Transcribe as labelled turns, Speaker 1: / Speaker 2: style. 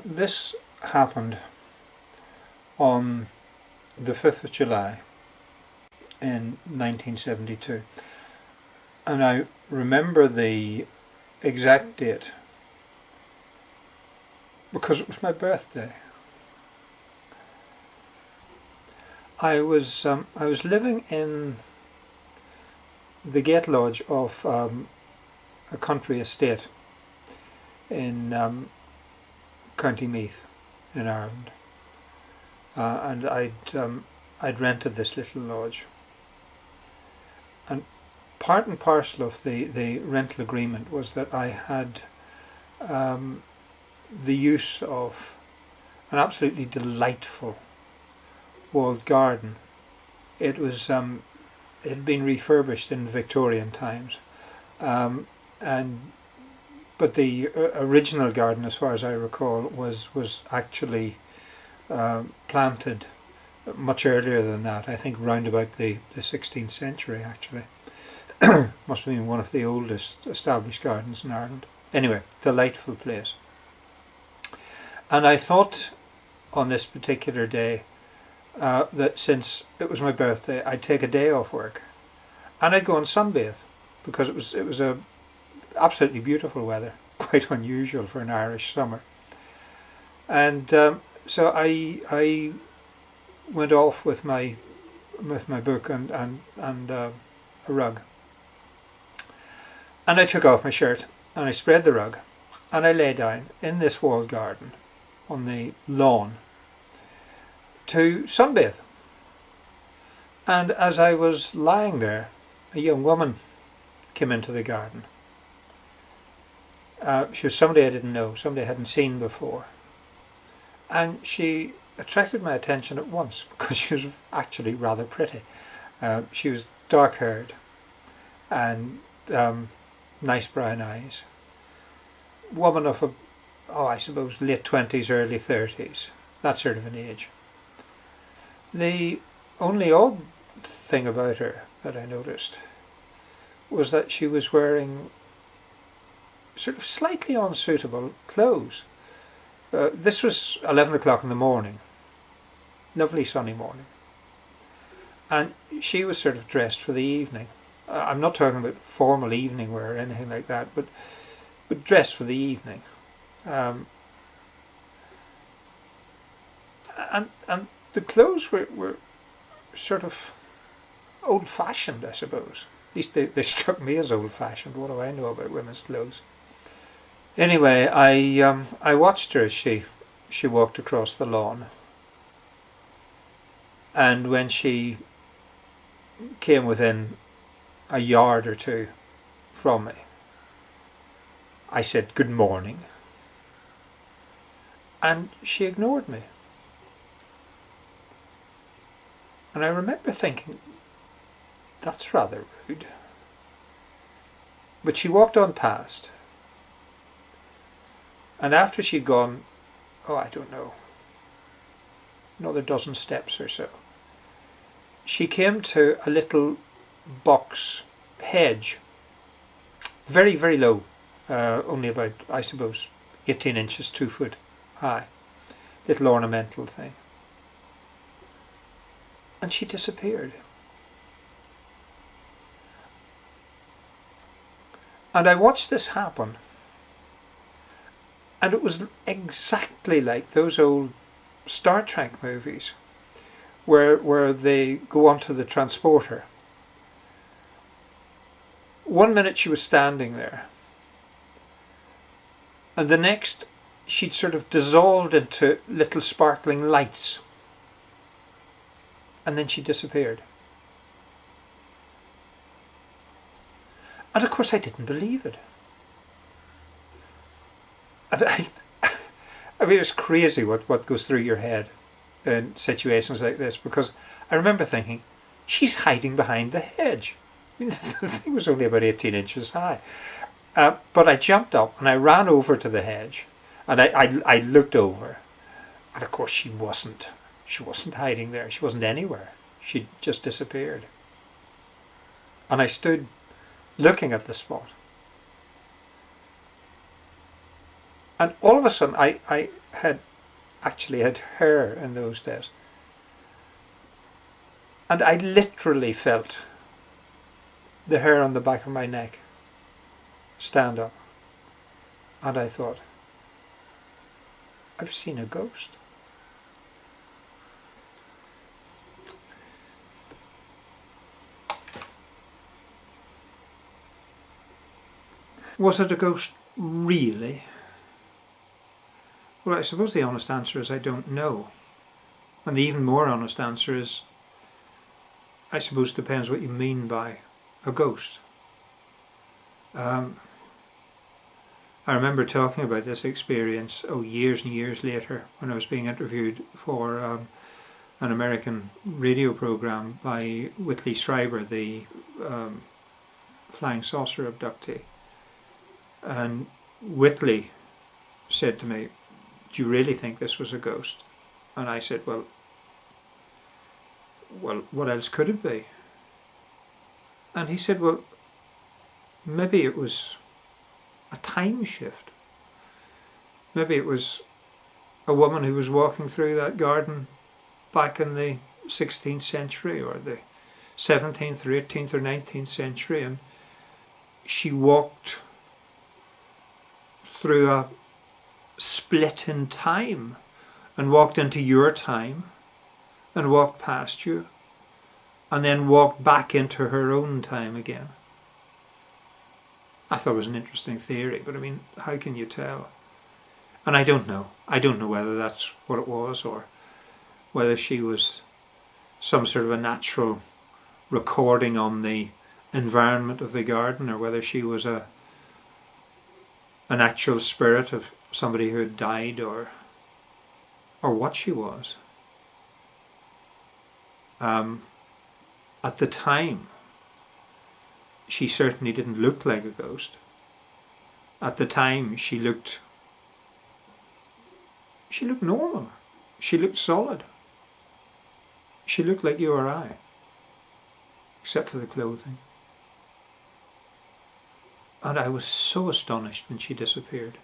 Speaker 1: This happened on the 5th of July in 1972, and I remember the exact date because it was my birthday. I was living in the gate lodge of a country estate in County Meath in Ireland, and I'd rented this little lodge, and part and parcel of the rental agreement was that I had the use of an absolutely delightful walled garden. It was it had been refurbished in Victorian times, but the original garden, as far as I recall, was actually planted much earlier than that. I think round about the 16th century actually. Must have been one of the oldest established gardens in Ireland. Anyway, delightful place. And I thought on this particular day that since it was my birthday, I'd take a day off work and I'd go and sunbathe, because it was a absolutely beautiful weather, quite unusual for an Irish summer. And so I went off with my book and a rug, and I took off my shirt and I spread the rug and I lay down in this walled garden on the lawn to sunbathe. And as I was lying there, a young woman came into the garden. She was somebody I didn't know, somebody I hadn't seen before, and she attracted my attention at once because she was actually rather pretty. She was dark-haired and nice brown eyes, woman of I suppose late 20s, early 30s, that sort of an age. The only odd thing about her that I noticed was that she was wearing sort of slightly unsuitable clothes. This was 11 o'clock in the morning, lovely sunny morning, and she was sort of dressed for the evening. I'm not talking about formal evening wear or anything like that, but dressed for the evening. And the clothes were sort of old-fashioned, I suppose. At least they struck me as old-fashioned. What do I know about women's clothes? Anyway, I watched her as she walked across the lawn, and when she came within a yard or two from me, I said, "Good morning," and she ignored me. And I remember thinking, that's rather rude. But she walked on past, and after she'd gone, I don't know, another dozen steps or so, she came to a little box hedge, very, very low, only about, I suppose, 18 inches, 2 foot high, little ornamental thing. And she disappeared. And I watched this happen, and it was exactly like those old Star Trek movies where they go onto the transporter. One minute she was standing there, and the next she'd sort of dissolved into little sparkling lights, and then she disappeared. And of course I didn't believe it. I mean, it's crazy what goes through your head in situations like this, because I remember thinking, she's hiding behind the hedge. I mean, the thing was only about 18 inches high. But I jumped up and I ran over to the hedge, and I looked over, and of course she wasn't hiding there. She wasn't anywhere. She'd just disappeared. And I stood looking at the spot. And all of a sudden I had actually had hair in those days. And I literally felt the hair on the back of my neck stand up. And I thought, I've seen a ghost. Was it a ghost really? Well, I suppose the honest answer is I don't know. And the even more honest answer is, I suppose it depends what you mean by a ghost. I remember talking about this experience years and years later when I was being interviewed for an American radio program by Whitley Strieber, the flying saucer abductee. And Whitley said to me, "Do you really think this was a ghost?" And I said, well, what else could it be? And he said, well, maybe it was a time shift. Maybe it was a woman who was walking through that garden back in the 16th century or the 17th or 18th or 19th century, and she walked through a split in time and walked into your time and walked past you and then walked back into her own time again. I thought it was an interesting theory, but I mean, how can you tell? And I don't know. I don't know whether that's what it was or whether she was some sort of a natural recording on the environment of the garden, or whether she was an actual spirit of somebody who had died, or what she was. At the time, she certainly didn't look like a ghost. At the time, she looked normal. She looked solid. She looked like you or I, except for the clothing. And I was so astonished when she disappeared.